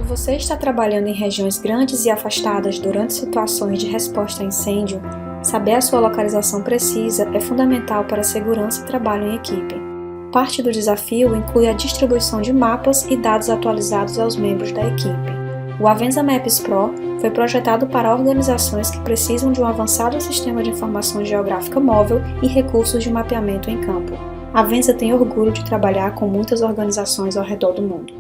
você está trabalhando em regiões grandes e afastadas durante situações de resposta a incêndio, saber a sua localização precisa é fundamental para a segurança e trabalho em equipe. Parte do desafio inclui a distribuição de mapas e dados atualizados aos membros da equipe. O Avenza Maps Pro foi projetado para organizações que precisam de um avançado sistema de informação geográfica móvel e recursos de mapeamento em campo. A Avenza tem orgulho de trabalhar com muitas organizações ao redor do mundo.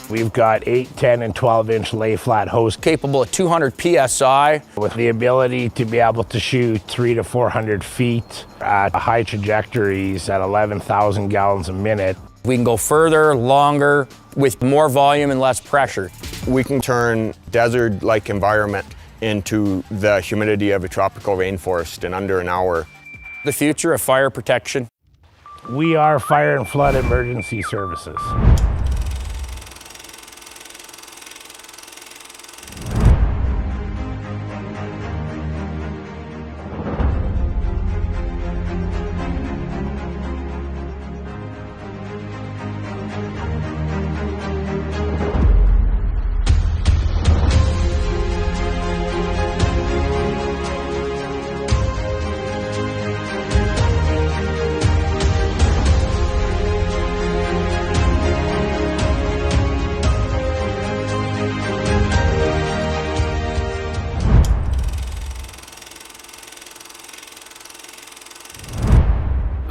We've got 8, 10, and 12-inch lay-flat hose capable of 200 PSI with the ability to be able to shoot 300 to 400 feet at high trajectories at 11,000 gallons a minute. We can go further, longer, with more volume and less pressure. We can turn desert-like environment into the humidity of a tropical rainforest in under an hour. The future of fire protection. We are Fire and Flood Emergency Services.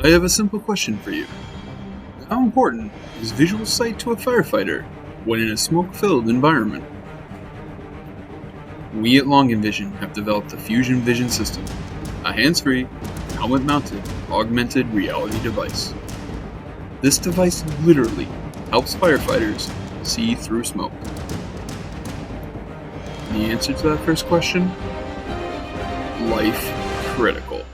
I have a simple question for you. How important is visual sight to a firefighter when in a smoke-filled environment? We at Long Envision have developed a Fusion Vision system, a hands-free, helmet-mounted, augmented reality device. This device literally helps firefighters see through smoke. And the answer to that first question? Life critical.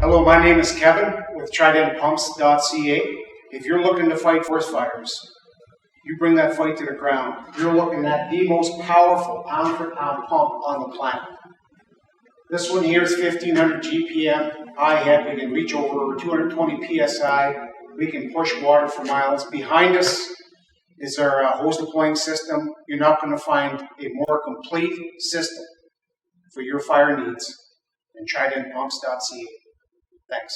Hello, my name is Kevin with tridentpumps.ca. If you're looking to fight forest fires, you bring that fight to the ground. You're looking at the most powerful pound-for-pound pump on the planet. This one here is 1500 GPM, high head. We can reach over 220 PSI. We can push water for miles. Behind us is our hose deploying system. You're not going to find a more complete system for your fire needs than tridentpumps.ca. Thanks.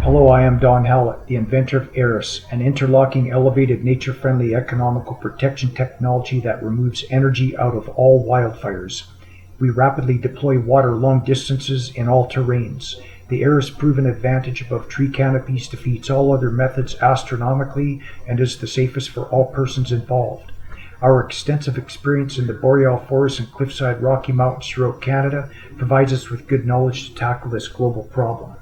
Hello, I am Don Hallett, the inventor of AIRIS, an interlocking, elevated, nature-friendly, economical protection technology that removes energy out of all wildfires. We rapidly deploy water long distances in all terrains. The Aris proven advantage above tree canopies defeats all other methods astronomically and is the safest for all persons involved. Our extensive experience in the boreal forests and cliffside Rocky Mountains throughout Canada provides us with good knowledge to tackle this global problem.